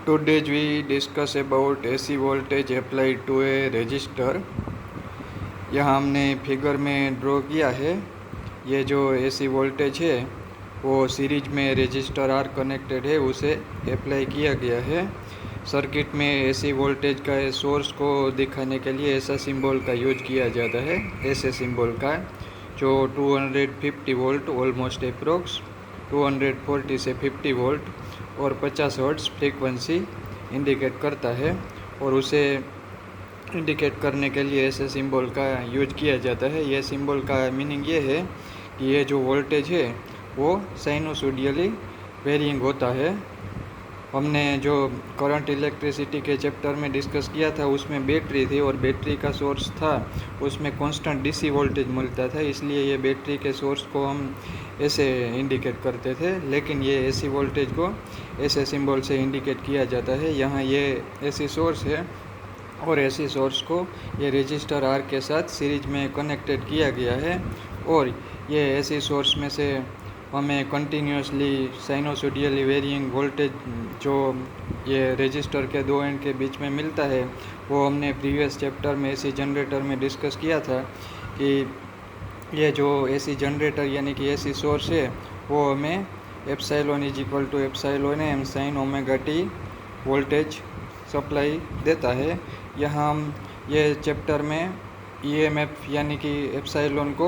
Today we discuss about AC voltage applied to a resistor। यहाँ हमने figure में draw किया है। ये जो AC वोल्टेज है वो सीरीज में रेजिस्टर आर कनेक्टेड है, उसे अप्लाई किया गया है। सर्किट में AC वोल्टेज का सोर्स को दिखाने के लिए ऐसा सिंबल का यूज किया जाता है, ऐसे सिंबल का, जो 250 वोल्ट ऑलमोस्ट अप्रोक्स 240 से 50 वोल्ट और 50 हर्ट्ज फ्रीक्वेंसी इंडिकेट करता है। और उसे इंडिकेट करने के लिए ऐसे सिंबल का यूज किया जाता है। यह सिंबल का मीनिंग ये है कि ये जो वोल्टेज है वो साइनोसोडियली वेरिंग होता है। हमने जो करंट इलेक्ट्रिसिटी के चैप्टर में डिस्कस किया था उसमें बैटरी थी और बैटरी का सोर्स था, उसमें कांस्टेंट डीसी वोल्टेज मिलता था, इसलिए ये बैटरी के सोर्स को हम ऐसे इंडिकेट करते थे। लेकिन ये एसी वोल्टेज को ऐसे सिंबल से इंडिकेट किया जाता है। यहाँ ये एसी सोर्स है और एसी सोर्स को ये रजिस्टर आर के साथ सीरीज में कनेक्टेड किया गया है। और ये एसी सोर्स में से हमें कंटिन्यूसली साइनोसोडियली वेरिंग वोल्टेज जो ये रजिस्टर के दो एंड के बीच में मिलता है वो हमने प्रीवियस चैप्टर में एसी जनरेटर में डिस्कस किया था कि ये जो एसी जनरेटर यानी कि एसी सोर्स है वो हमें epsilon is equal to epsilon M sine omega T voltage supply देता है। यहाँ हम ये चैप्टर में ईएमएफ यानी कि एप्सिलॉन को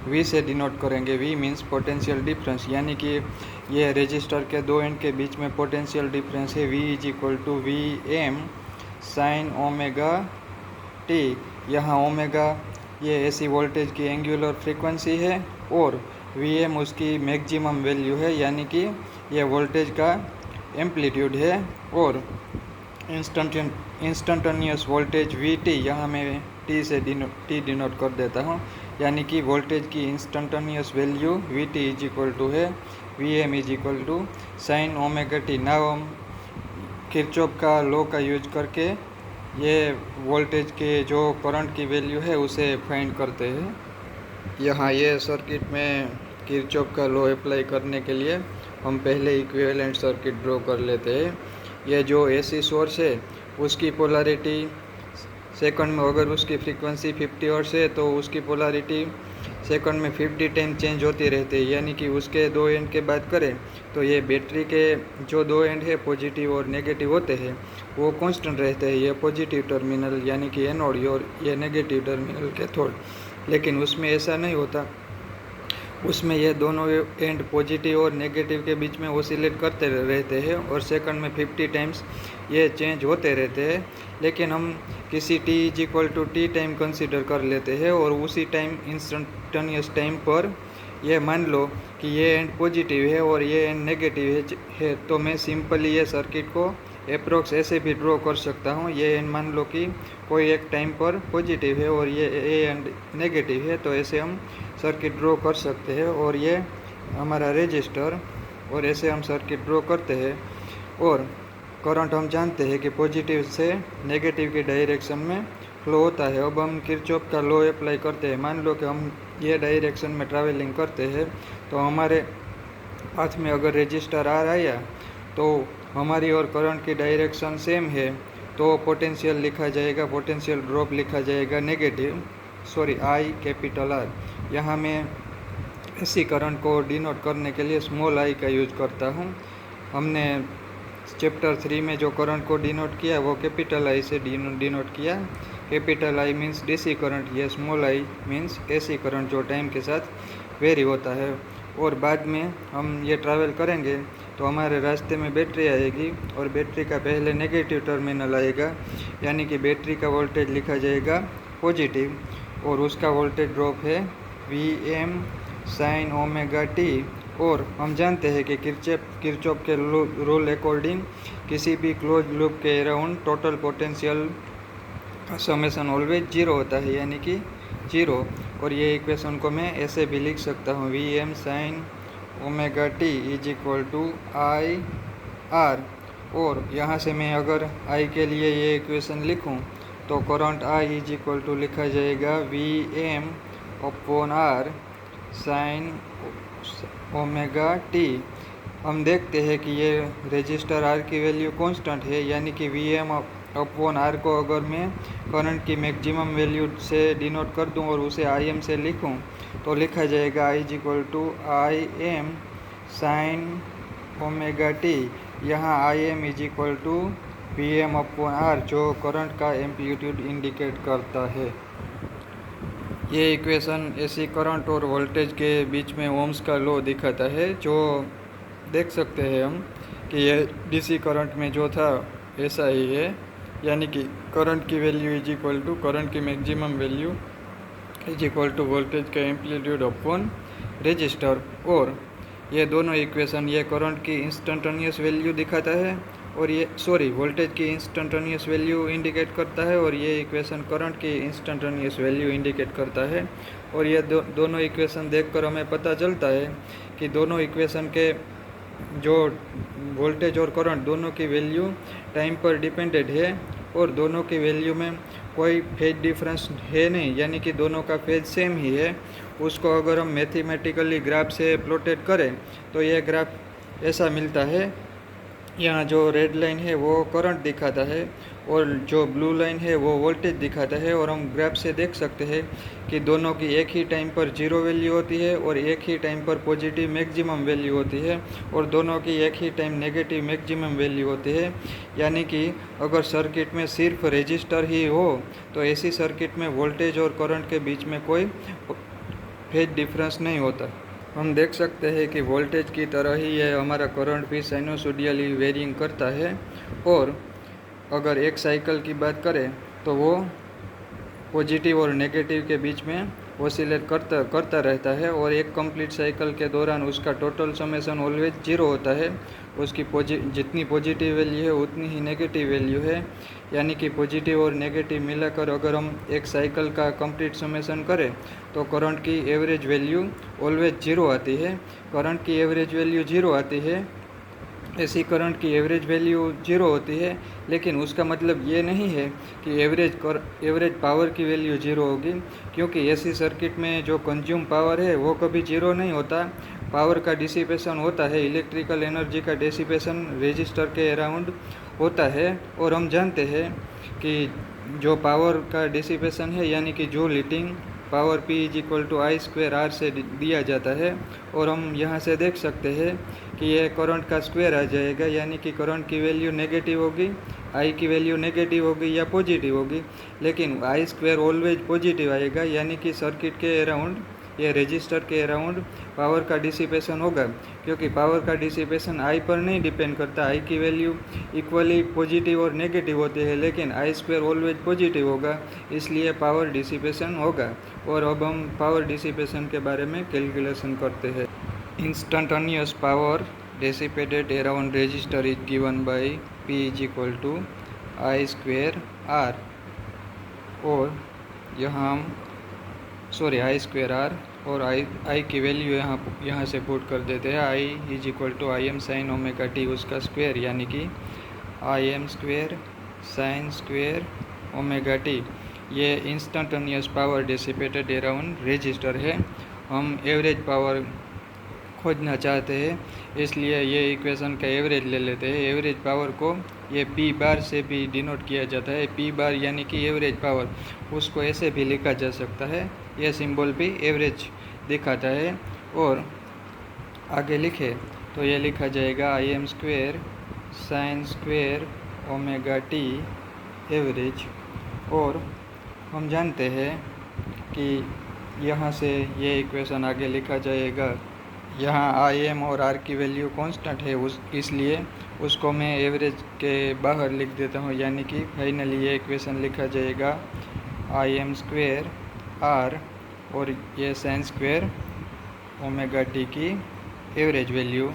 वी से डिनोट करेंगे। वी मीन्स पोटेंशियल डिफरेंस, यानी कि ये रजिस्टर के दो एंड के बीच में पोटेंशियल डिफरेंस है। V is equal to V M sine omega T. यहाँ ओमेगा ये एसी वोल्टेज की एंगुलर फ्रीक्वेंसी है और वी एम उसकी मैक्सिमम वैल्यू है, यानी कि ये वोल्टेज का एम्पलीट्यूड है। और इंस्टंटेनियस वोल्टेज वी टी, यहाँ मैं टी से टी डिनोट कर देता हूँ, यानी कि वोल्टेज की instantaneous value V T is equal to है V M is equal to sine omega T. Now हम किरचॉफ का लॉ का यूज करके ये वोल्टेज के जो करंट की वैल्यू है उसे फाइंड करते हैं। यहाँ ये सर्किट में किरचॉफ का लॉ अप्लाई करने के लिए हम पहले इक्विवेलेंट सर्किट ड्रॉ कर लेते हैं। ये जो एसी सोर्स है उसकी पोलैरिटी सेकंड में, अगर उसकी फ्रीक्वेंसी 50 हर्ट्ज है तो उसकी पोलैरिटी सेकंड में 50 टाइम चेंज होती रहती है, यानी कि उसके दो एंड के बात करें तो ये बैटरी के जो दो एंड है पॉजिटिव और नेगेटिव होते हैं वो कांस्टेंट रहते हैं। ये पॉजिटिव टर्मिनल यानी कि एनोड और ये नेगेटिव टर्मिनल कैथोड। लेकिन उसमें ऐसा नहीं होता, उसमें ये दोनों एंड पॉजिटिव और नेगेटिव के बीच में ओसिलेट करते रहते हैं और सेकंड में 50 टाइम्स ये चेंज होते रहते हैं। लेकिन हम किसी t is equal to T time consider कर लेते हैं और उसी टाइम इंस्टेंटेनियस टाइम पर ये मान लो कि ये एंड पॉजिटिव है और ये एंड नेगेटिव है, तो मैं सिंपली ये सर्किट को अप्रोक्स ऐसे भी ड्रॉ कर सकता हूँ। ये एंड मान लो कि कोई एक टाइम पर पॉजिटिव है और ये एंड नेगेटिव है, तो ऐसे हम सर्किट ड्रॉ कर सकते हैं। और ये हमारा रजिस्टर, और ऐसे हम सर्किट ड्रॉ करते हैं। और करंट हम जानते हैं कि पॉजिटिव से नेगेटिव की डायरेक्शन में फ्लो होता है। अब हम किरचॉफ का लॉ अप्लाई करते हैं। मान लो कि हम ये डायरेक्शन में ट्रैवलिंग करते हैं तो हमारे हाथ में अगर रजिस्टर आ आया तो हमारी और करंट की डायरेक्शन सेम है, तो पोटेंशियल लिखा जाएगा, पोटेंशियल ड्रॉप लिखा जाएगा नेगेटिव, आई कैपिटल आर। यहाँ मैं इसी करंट को डिनोट करने के लिए स्मॉल आई का यूज करता हूँ। हमने चैप्टर 3 में जो करंट को डिनोट किया वो कैपिटल आई से डिनोट किया। Capital I means DC current, ये small I means AC current जो टाइम के साथ वेरी होता है। और बाद में हम ये ट्रैवल करेंगे तो हमारे रास्ते में बैटरी आएगी और बैटरी का पहले नेगेटिव टर्मिनल आएगा, यानी कि बैटरी का वोल्टेज लिखा जाएगा पॉजिटिव और उसका वोल्टेज ड्रॉप है V M sine omega T. और हम जानते हैं कि किरचॉफ के रूल अकॉर्डिंग किसी भी क्लोज लूप के अराउंड टोटल पोटेंशियल का समेशन ऑलवेज जीरो होता है, यानी कि जीरो। और ये इक्वेशन को मैं ऐसे भी लिख सकता हूँ, V M sine omega T is equal to I R. और यहाँ से मैं अगर आई के लिए ये इक्वेशन लिखूँ तो current I is equal to लिखा जाएगा V M upon R sine omega T. हम देखते हैं कि ये रजिस्टर आर की वैल्यू कांस्टेंट है, यानी कि वी एम अपॉन आर को अगर मैं करंट की मैक्सिमम वैल्यू से डिनोट कर दूं और उसे आई एम से लिखूं तो लिखा जाएगा I is equal to I M sine omega T. यहाँ I M is equal to V M upon R जो करंट का एम्पलीट्यूड इंडिकेट करता है। ये इक्वेशन ऐसी करंट और वोल्टेज के बीच में ओम्स का लॉ दिखाता है, जो देख सकते हैं हम कि ये डीसी करंट में जो था ऐसा ही है, यानी कि करंट की value is equal to current की maximum value is equal to voltage का एम्पलीट्यूड अपॉन रजिस्टर। और ये दोनों इक्वेशन ये करंट की इंस्टेंटेनियस वैल्यू दिखाता है और ये वोल्टेज की इंस्टेंटेनियस वैल्यू इंडिकेट करता है, और ये इक्वेशन करंट की इंस्टेंटेनियस वैल्यू इंडिकेट करता है। और ये दोनों इक्वेशन देखकर हमें पता चलता है कि दोनों इक्वेशन के जो वोल्टेज और करंट दोनों की वैल्यू टाइम पर डिपेंडेंट है और दोनों की वैल्यू में कोई फेज डिफरेंस है नहीं, यानी कि दोनों का फेज सेम ही है। उसको अगर हम मैथमेटिकली ग्राफ से प्लॉटेड करें तो यह ग्राफ ऐसा मिलता है। यहाँ जो रेड लाइन है वो करंट दिखाता है और जो ब्लू लाइन है वो वोल्टेज दिखाता है, और हम ग्राफ से देख सकते हैं कि दोनों की एक ही टाइम पर जीरो वैल्यू होती है और एक ही टाइम पर पॉजिटिव मैक्सिमम वैल्यू होती है, और दोनों की एक ही टाइम नेगेटिव मैक्सिमम वैल्यू होती है। यानी कि अगर सर्किट में सिर्फ रजिस्टर ही हो तो ऐसी सर्किट में वोल्टेज और करंट के बीच में कोई फेज डिफरेंस नहीं होता। हम देख सकते हैं कि वोल्टेज की तरह ही यह हमारा करंट भी साइनोसोडियली वेरिंग करता है, और अगर एक साइकिल की बात करें तो वो पॉजिटिव और नेगेटिव के बीच में ऑसिलेट करता रहता है, और एक कंप्लीट साइकिल के दौरान उसका टोटल समेशन ऑलवेज जीरो होता है। उसकी जितनी पॉजिटिव वैल्यू है उतनी ही नेगेटिव वैल्यू है, यानी कि पॉजिटिव और नेगेटिव मिलाकर अगर हम एक साइकिल का कंप्लीट समेशन करें तो करंट की एवरेज वैल्यू ऑलवेज जीरो आती है। करंट की एवरेज वैल्यू जीरो आती है, ऐसी करंट की एवरेज वैल्यू जीरो होती है, लेकिन उसका मतलब ये नहीं है कि एवरेज पावर की वैल्यू जीरो होगी, क्योंकि ऐसी सर्किट में जो कंज्यूम पावर है वो कभी जीरो नहीं होता। पावर का डिसिपेशन होता है, इलेक्ट्रिकल एनर्जी का डिसिपेशन रजिस्टर के अराउंड होता है, और हम जानते हैं कि जो पावर का डिसिपेशन है यानी कि joule heating power P is equal to I square R से दिया जाता है। और हम यहाँ से देख सकते हैं कि यह करंट का स्क्वायर आ जाएगा, यानी कि करंट की वैल्यू नेगेटिव होगी, आई की वैल्यू नेगेटिव होगी या पॉजिटिव होगी, लेकिन आई स्क्वायर ऑलवेज पॉजिटिव आएगा, यानी कि सर्किट के अराउंड ये रजिस्टर के अराउंड पावर का डिसिपेशन होगा, क्योंकि पावर का डिसिपेशन आई पर नहीं डिपेंड करता। आई की वैल्यू इक्वली पॉजिटिव और नेगेटिव होती है, लेकिन आई स्क्वायर ऑलवेज पॉजिटिव होगा, इसलिए पावर डिसिपेशन होगा। और अब हम पावर डिसिपेशन के बारे में कैलकुलेशन करते हैं। Instantaneous power dissipated around resistor is given by P is equal to I square R, और यहाँ हम आई स्क्वायर आर और आई की वैल्यू यहाँ से पुट कर देते हैं। I is equal to I M sine omega T उसका स्क्वायर, यानी कि I M square sine square omega T. ये instantaneous power dissipated around resistor है। हम एवरेज पावर खोजना चाहते हैं, इसलिए ये इक्वेशन का एवरेज ले लेते हैं। एवरेज पावर को ये P बार से भी डिनोट किया जाता है। P बार यानी कि एवरेज पावर, उसको ऐसे भी लिखा जा सकता है। यह सिंबल भी एवरेज दिखाता है, और आगे लिखे तो ये लिखा जाएगा आई M square sine square omega T average. और हम जानते हैं कि यहाँ से ये इक्वेशन आगे लिखा जाएगा। यहाँ आई एम और आर की वैल्यू कांस्टेंट है, इसलिए उसको मैं एवरेज के बाहर लिख देता हूँ, यानी कि फाइनली ये इक्वेशन लिखा जाएगा आई एम स्क्वायर आर और ये साइन स्क्वायर ओमेगा टी की एवरेज वैल्यू।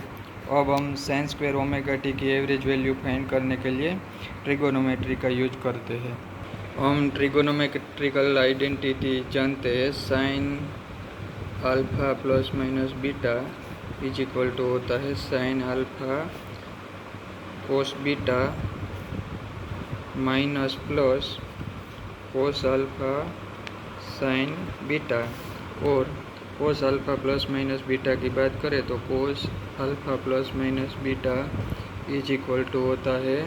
अब हम साइन स्क्वायर ओमेगा टी की एवरेज वैल्यू फाइंड करने के लिए ट्रिगोनोमेट्री का यूज करते हैं। हम ट्रिगोनोमेट्रिकल आइडेंटिटी जानते हैं। Sine alpha plus minus beta is equal to होता है sine alpha cos beta minus plus cos alpha sine beta. और cos alpha plus minus beta की बात करें तो cos alpha plus minus beta is equal to होता है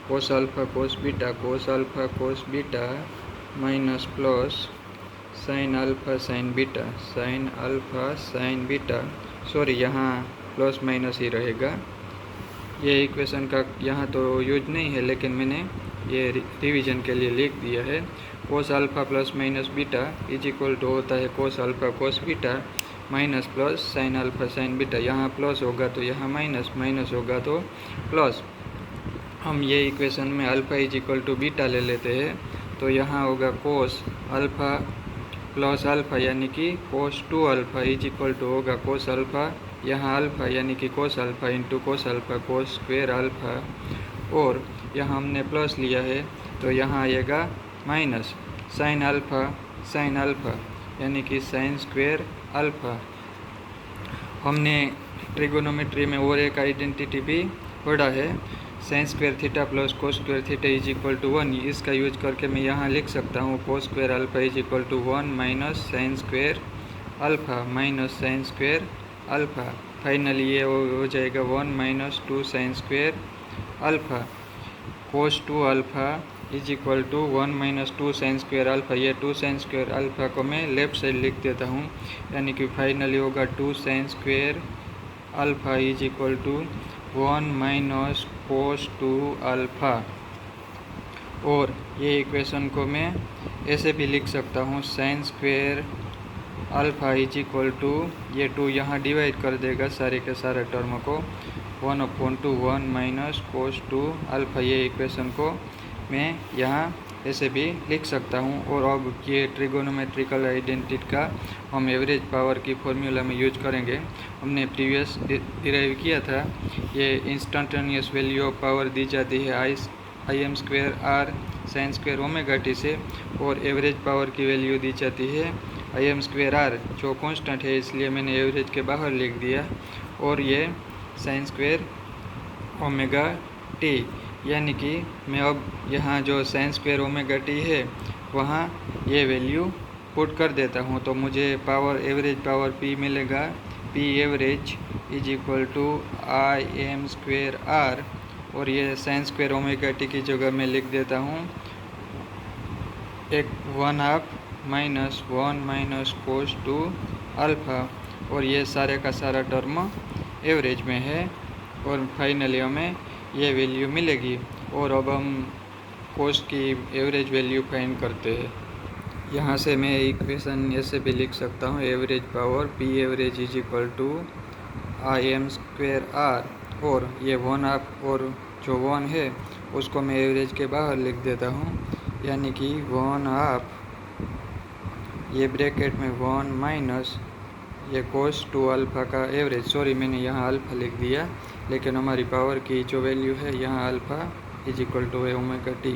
cos alpha cos beta minus plus sine alpha sine beta sorry यहाँ plus minus ही रहेगा। ये इक्वेशन का यहाँ तो यूज नहीं है, लेकिन मैंने ये रिवीजन के लिए लिख दिया है। Cos alpha plus minus beta is equal to होता है cos alpha cos beta minus plus sine alpha sine beta. यहाँ प्लस होगा तो यहाँ माइनस, माइनस होगा तो प्लस। हम ये इक्वेशन में alpha is equal to beta ले लेते हैं, तो यहाँ होगा कोस अल्फ़ा प्लस अल्फ़ा यानी कि cos 2 alpha is equal to होगा कोस अल्फ़ा, यहाँ अल्फ़ा यानी कि cos alpha into cos alpha कोस स्क्वेयर अल्फ़ा, और यहाँ हमने प्लस लिया है तो यहाँ आएगा माइनस साइन अल्फ़ा यानी कि साइन स्क्वेयर अल्फ़ा। हमने ट्रिगोनोमेट्री में और एक आइडेंटिटी भी पढ़ा है, sine square theta plus cos square theta is equal to 1। इसका यूज करके मैं यहाँ लिख सकता हूँ cos square alpha is equal to 1 minus sine square alpha finally ये हो जाएगा 1 minus 2 sine square alpha. Cos 2 alpha is equal to 1 minus 2 sine square alpha. ये 2 साइन स्क्वेयर अल्फ़ा को मैं लेफ़्ट साइड लिख देता हूँ, यानी कि फाइनली होगा 2 sine square alpha is equal to 1 minus cos 2 alpha. और ये इक्वेशन को मैं ऐसे भी लिख सकता हूँ sine square alpha is equal to, ये 2 यहाँ डिवाइड कर देगा सारे के सारे टर्म को, 1/1 माइनस कोस 2 अल्फ़ा। ये इक्वेशन को मैं यहाँ ऐसे भी लिख सकता हूँ। और अब ये ट्रिगोनोमेट्रिकल आइडेंटिटी का हम एवरेज पावर की फॉर्मूला में यूज करेंगे। हमने प्रीवियस डिराइव किया था। ये इंस्टंटेनियस वैल्यू ऑफ पावर दी जाती है आई M square are sine square omega T से, और एवरेज पावर की वैल्यू दी जाती है आई एम स्क्वेयर आर, जो कांस्टेंट है इसलिए मैंने एवरेज के बाहर लिख दिया, और ये साइन स्क्वेयर ओमेगा टी, यानी कि मैं अब यहाँ जो साइन स्क्वेयर ओमेगा टी है वहाँ ये वैल्यू पुट कर देता हूँ, तो मुझे पावर एवरेज पावर पी मिलेगा। P average is equal to I M square R, और ये साइन स्क्वेयर ओमेगा टी की जगह मैं लिख देता हूँ 1/2 माइनस 1 माइनस कोस 2 अल्फ़ा, और ये सारे का सारा टर्म एवरेज में है, और फाइनली हमें ये वैल्यू मिलेगी। और अब हम कोस की एवरेज वैल्यू फाइंड करते हैं। यहाँ से मैं इक्वेशन ऐसे भी लिख सकता हूँ average power P average is equal to I M square R, और ये 1/2 और जो 1 है उसको मैं एवरेज के बाहर लिख देता हूँ, यानी कि 1/2 ये ब्रैकेट में 1 माइनस ये कोस 2 अल्फ़ा का एवरेज, सॉरी मैंने यहाँ अल्फ़ा लिख दिया, लेकिन हमारी पावर की जो वैल्यू है यहाँ alpha is equal to omega T,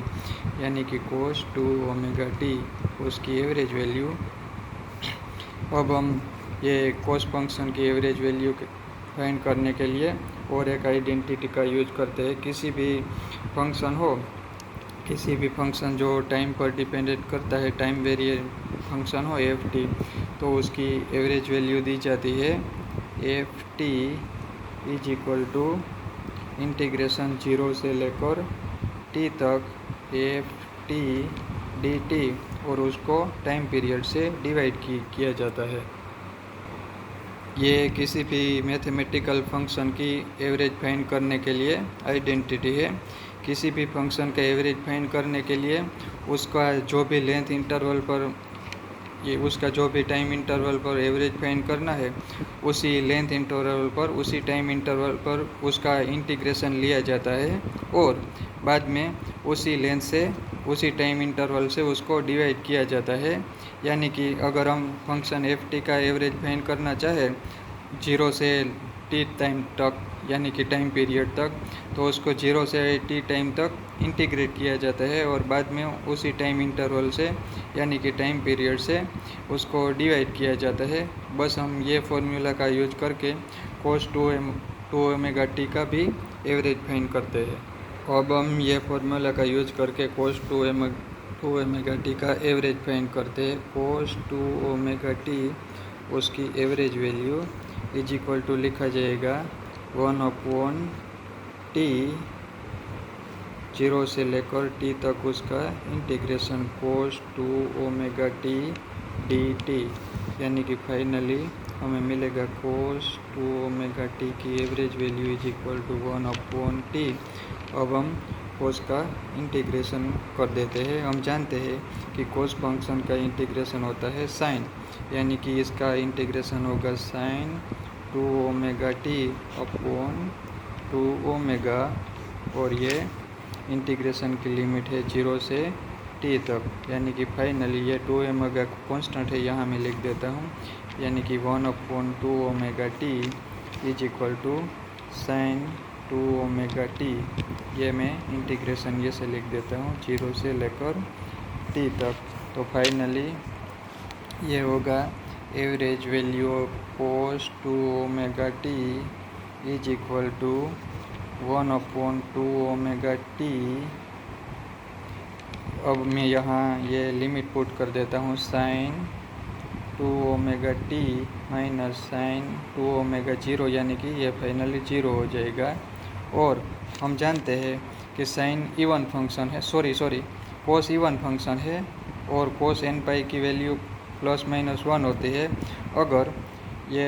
यानी कि कोस 2 ओमेगा टी उसकी एवरेज वैल्यू। अब हम ये कोस फंक्शन की एवरेज वैल्यू फाइंड करने के लिए और एक आइडेंटिटी का यूज करते हैं। किसी भी फंक्शन हो, किसी भी फंक्शन जो टाइम पर डिपेंडेंट करता है, टाइम वेरिएंट फंक्शन हो एफ टी, तो उसकी एवरेज वैल्यू दी जाती है F T is equal to integration 0 से लेकर टी तक एफ टी डी टी, और उसको टाइम पीरियड से डिवाइड किया जाता है। ये किसी भी मैथमेटिकल फंक्शन की एवरेज फाइंड करने के लिए आइडेंटिटी है। किसी भी फंक्शन का एवरेज फाइंड करने के लिए उसका जो भी लेंथ इंटरवल पर, ये उसका जो भी टाइम इंटरवल पर एवरेज फाइंड करना है, उसी लेंथ इंटरवल पर, उसी टाइम इंटरवल पर उसका इंटीग्रेशन लिया जाता है, और बाद में उसी लेंथ से, उसी टाइम इंटरवल से उसको डिवाइड किया जाता है। यानी कि अगर हम फंक्शन एफ टी का एवरेज फाइंड करना चाहे 0 से टी टाइम तक, यानी कि टाइम पीरियड तक, तो उसको 0 से टी टाइम तक इंटीग्रेट किया जाता है, और बाद में उसी टाइम इंटरवल से, यानी कि टाइम पीरियड से उसको डिवाइड किया जाता है। बस हम ये फॉर्मूला का यूज करके कोस 2 ओमेगा टी का भी एवरेज फाइंड करते हैं। अब हम ये फॉर्मूला का यूज करके कोस 2 ओमेगा टी का एवरेज फाइंड करते हैं। कोस 2 ओमेगा टी उसकी average value is equal to लिखा जाएगा 1/t 0 से लेकर t तक उसका integration cos 2 omega t dt, यानी कि फाइनली हमें मिलेगा cos 2 ओमेगा t की average value is equal to 1/t। अब हम cos का इंटीग्रेशन कर देते हैं। हम जानते हैं कि cos फंक्शन का इंटीग्रेशन होता है sin, यानी कि इसका इंटीग्रेशन होगा sin 2 omega t upon 2 omega, और ये इंटीग्रेशन की लिमिट है 0 से t तक, यानी कि फाइनली ये 2 ओमेगा कॉन्स्टेंट है, यहाँ मैं लिख देता हूँ, यानी कि 1/2 omega t is equal to sin 2 omega t। ये मैं इंटीग्रेशन ये से लिख देता हूँ 0 से लेकर t तक। तो फाइनली ये होगा average value of cos 2 omega t is equal to 1/2 omega t। अब मैं यहाँ ये लिमिट पुट कर देता हूँ sin 2 omega t minus sin 2 omega 0, यानी कि ये फाइनली 0 हो जाएगा। और हम जानते हैं कि sin इवन फंक्शन है, cos इवन फंक्शन है, और cos n पाई की वैल्यू प्लस माइनस 1 होती है। अगर ये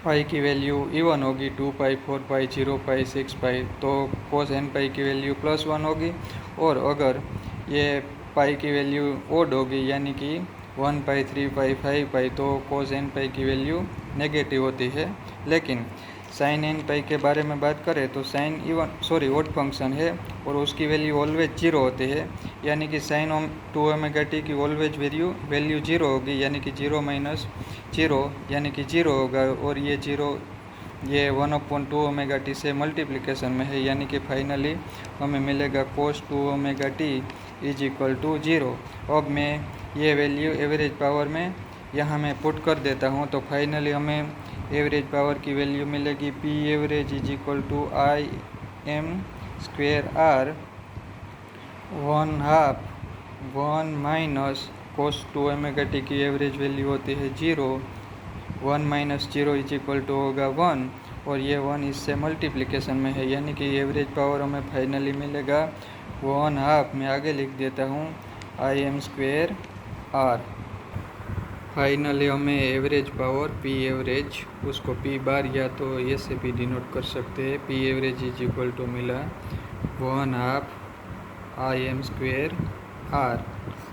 पाई की वैल्यू इवन होगी 2 पाई 4 पाई 0 पाई 6 पाई, तो cos n पाई की वैल्यू प्लस 1 होगी। और अगर ये पाई की वैल्यू ओड होगी, यानी कि 1 पाई 3 पाई 5 पाई, तो cos n पाई की वैल्यू नेगेटिव होती है। लेकिन sin n पाई के बारे में बात करें तो ओड फंक्शन है और उसकी वैल्यू ऑलवेज 0 होती है, यानी कि sin 2 ओमेगा t की ऑलवेज वैल्यू 0 होगी, यानी कि 0 माइनस 0 यानी कि 0 होगा। और ये 0 ये 1/2 ओमेगा t से मल्टीप्लिकेशन में है, यानी कि फाइनली हमें मिलेगा cos 2 omega t is equal to 0। अब मैं ये वैल्यू एवरेज पावर में यहाँ मैं पुट कर देता हूँ, तो फाइनली हमें एवरेज पावर की वैल्यू मिलेगी P average is equal to IM square R 1/2 minus cos 2 omega t की एवरेज वैल्यू होती है 0, 1 माइनस 0 इज इक्वल टू होगा 1, और ये 1 इससे मल्टीप्लिकेशन में है, यानी कि एवरेज पावर हमें फाइनली मिलेगा 1/2। मैं आगे लिख देता हूँ IM स्क्वेयर R। फाइनली हमें एवरेज पावर पी एवरेज, उसको पी बार या तो ये से भी डिनोट कर सकते हैं, P average is equal to मिला 1/2 IM स्क्वेयर R।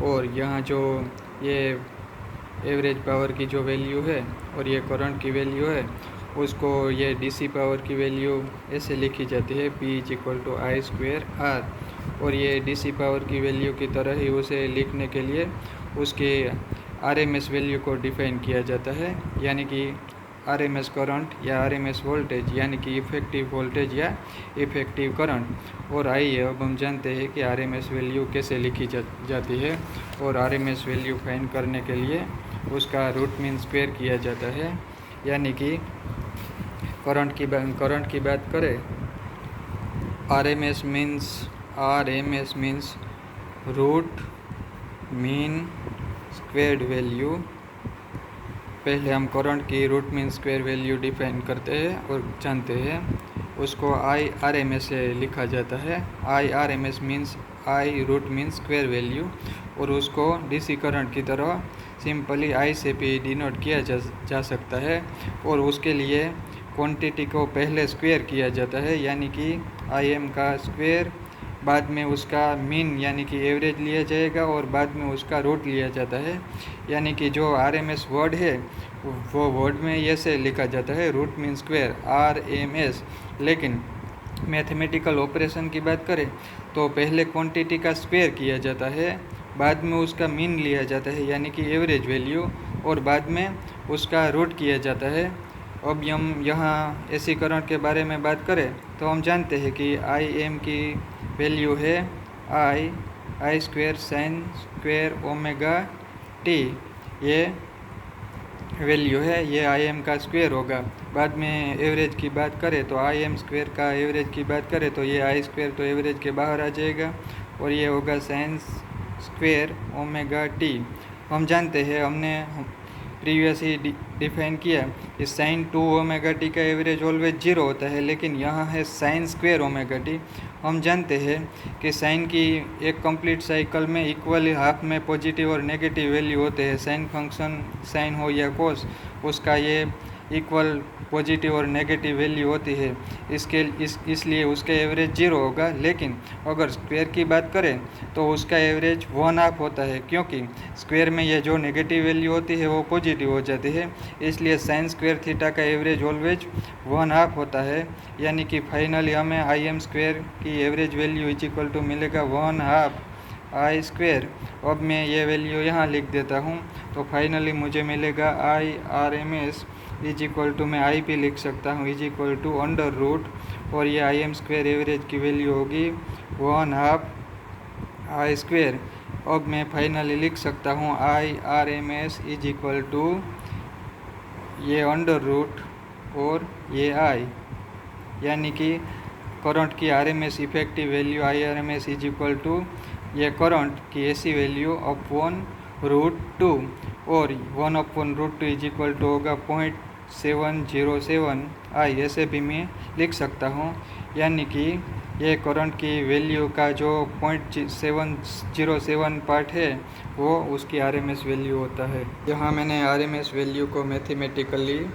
और यहाँ जो ये एवरेज पावर की जो वैल्यू है और ये करंट की वैल्यू है, उसको ये डीसी पावर की वैल्यू ऐसे लिखी जाती है P is equal to I square R। और ये डीसी पावर की वैल्यू की तरह ही उसे लिखने के लिए उसके RMS वैल्यू को डिफाइन किया जाता है, यानी कि RMS करंट या RMS वोल्टेज, यानी कि इफ़ेक्टिव वोल्टेज या इफ़ेक्टिव करंट। और आइए अब हम जानते हैं कि RMS वैल्यू कैसे लिखी जाती है। और RMS वैल्यू फाइंड करने के लिए उसका रूट मीन स्क्वायर किया जाता है, यानी कि करंट की बात करें, RMS means root mean squared value. पहले हम करंट की root mean square value define करते हैं और जानते हैं, उसको IRMS से लिखा जाता है। IRMS means I root mean square value, और उसको डीसी करंट की तरह सिंपली I से भी डिनोट किया जा सकता है। और उसके लिए क्वांटिटी को पहले स्क्वायर किया जाता है, यानी कि IM का स्क्वायर, बाद में उसका मीन यानी कि एवरेज लिया जाएगा, और बाद में उसका रूट लिया जाता है। यानी कि जो RMS वर्ड है वो वर्ड में ऐसे लिखा जाता है रूट मीन स्क्वायर RMS। लेकिन मैथमेटिकल ऑपरेशन की बात करें तो पहले क्वांटिटी का स्क्वायर किया जाता है, बाद में उसका मीन लिया जाता है यानी कि एवरेज वैल्यू, और बाद में उसका रूट किया जाता है। अब हम यहाँ एसी करंट के बारे में बात करें तो हम जानते हैं कि IM की वैल्यू है I square sine square omega t, ये वैल्यू है, ये IM का स्क्वायर होगा। बाद में एवरेज की बात करें तो IM स्क्वायर का एवरेज की बात करें तो ये I स्क्वायर तो एवरेज के बाहर आ जाएगा, और ये होगा साइन स्क्वेयर ओमेगा t। हम जानते हैं, हमने प्रीवियस ही डिफाइन किया कि साइन 2 ओमेगा टी का एवरेज ऑलवेज 0 होता है, लेकिन यहाँ है साइन स्क्वेयर ओमेगा टी। हम जानते हैं कि साइन की एक कंप्लीट साइकिल में इक्वली हाफ में पॉजिटिव और नेगेटिव वैल्यू होते हैं। साइन फंक्शन साइन हो या कोस, उसका ये इक्वल पॉजिटिव और नेगेटिव वैल्यू होती है, इसलिए उसका एवरेज 0 होगा। लेकिन अगर स्क्वायर की बात करें तो उसका एवरेज 1/2 होता है, क्योंकि स्क्वायर में ये जो नेगेटिव वैल्यू होती है वो पॉजिटिव हो जाती है, इसलिए साइन स्क्वायर थीटा का एवरेज ऑलवेज 1/2 होता है। यानी कि फाइनली हमें आई एम स्क्वायर की average value is equal to मिलेगा 1/2 आई स्क्वायर। अब मैं ये वैल्यू यहाँ लिख देता हूँ, तो फाइनली मुझे मिलेगा I R M S is equal to, मैं आई भी लिख सकता हूँ, is equal to under root, और ये आई एम स्क्वायर एवरेज की वैल्यू होगी 1/2 आई स्क्वायर। अब मैं फाइनली लिख सकता हूँ I R M S is equal to ये अंडर रूट और ये आई, यानी कि करंट की R M S effective value I R M S is equal to ये करंट की ऐसी वैल्यू अपॉन √2, और 1/√2 इज इक्वल टू होगा 0.707 आई, ऐसे भी मैं लिख सकता हूँ। यानी कि ये करंट की वैल्यू का जो 0.707 पार्ट है वो उसकी आरएमएस वैल्यू होता है। यहाँ मैंने आरएमएस वैल्यू को मैथमेटिकली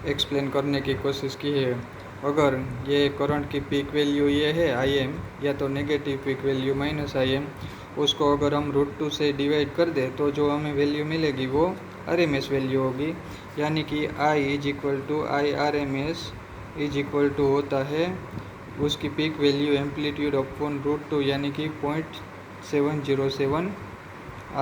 एक्सप्लेन करने की कोशिश की है। अगर ये करंट की पीक वैल्यू ये है IM, या तो नेगेटिव पीक वैल्यू -IM, उसको अगर हम √2 से डिवाइड कर दें तो जो हमें वैल्यू मिलेगी वो RMS वैल्यू होगी। यानी कि I is equal to I R M S is equal to होता है उसकी पीक वैल्यू एम्पलीट्यूड अपॉन √2, यानी कि 0.707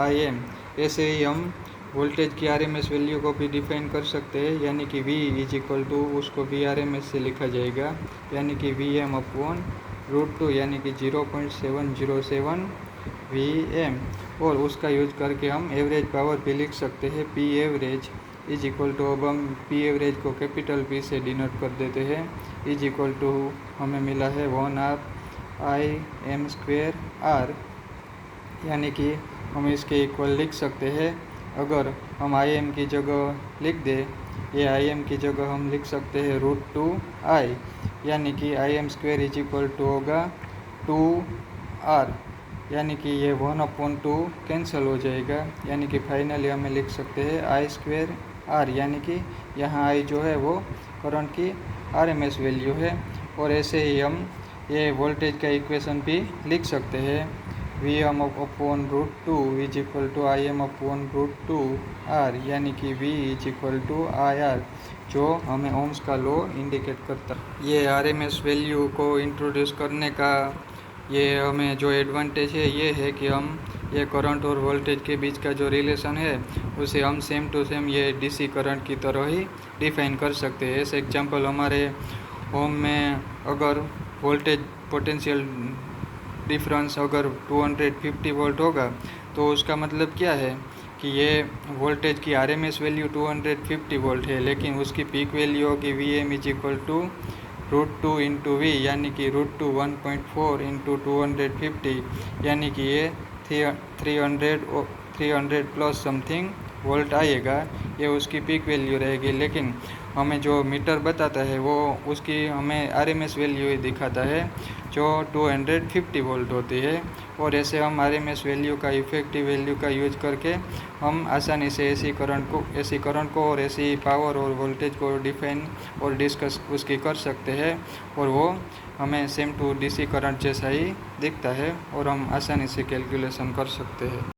IM। ऐसे ही हम वोल्टेज की RMS वैल्यू को भी डिफाइन कर सकते हैं, यानी कि V इज इक्वल टू उसको भी RMS से लिखा जाएगा, यानी कि VM अपॉन √2, यानी कि 0.707 VM। और उसका यूज करके हम एवरेज पावर भी लिख सकते हैं, P average is equal to, अब हम P एवरेज को कैपिटल P से डिनोट कर देते हैं, इज इक्वल टू हमें मिला है 1/2 IM स्क्वेयर R, यानी कि हम इसके इक्वल लिख सकते हैं। अगर हम IM की जगह लिख दें, ये IM की जगह हम लिख सकते हैं √2 I, यानी कि IM square is equal to होगा 2R, यानी कि ये 1/2 कैंसिल हो जाएगा, यानी कि फाइनली हमें लिख सकते हैं I स्क्वेयर R, यानी कि यहाँ I जो है वो करंट की RMS वैल्यू है। और ऐसे ही हम ये वोल्टेज का इक्वेशन भी लिख सकते हैं, VM upon √2 is equal to IM upon √2 R, यानी कि V is equal to IR, जो हमें ओम्स का लॉ इंडिकेट करता है। ये RMS वैल्यू को इंट्रोड्यूस करने का ये हमें जो एडवांटेज है ये है कि हम ये करंट और वोल्टेज के बीच का जो रिलेशन है उसे हम सेम टू सेम ये DC करंट की तरह ही डिफाइन कर सकते हैं। ऐसे एग्जांपल हमारे होम में अगर वोल्टेज पोटेंशियल डिफरेंस अगर 250 वोल्ट होगा तो उसका मतलब क्या है कि ये वोल्टेज की RMS वैल्यू 250 वोल्ट है, लेकिन उसकी पीक वैल्यू होगी VM is equal to √2 into V, यानी कि √2 1.4 इंटू 250, यानी कि ये 300 प्लस समथिंग वोल्ट आएगा, ये उसकी पीक वैल्यू रहेगी। लेकिन हमें जो मीटर बताता है वो उसकी हमें RMS वैल्यू ही दिखाता है जो 250 वोल्ट होती है। और ऐसे हम RMS वैल्यू का इफेक्टिव वैल्यू का यूज करके हम आसानी से ऐसी करंट को और ऐसी पावर और वोल्टेज को डिफाइन और डिस्कस उसकी कर सकते हैं, और वो हमें सेम टू DC करंट जैसा ही दिखता है और हम आसानी से कैलकुलेशन कर सकते हैं।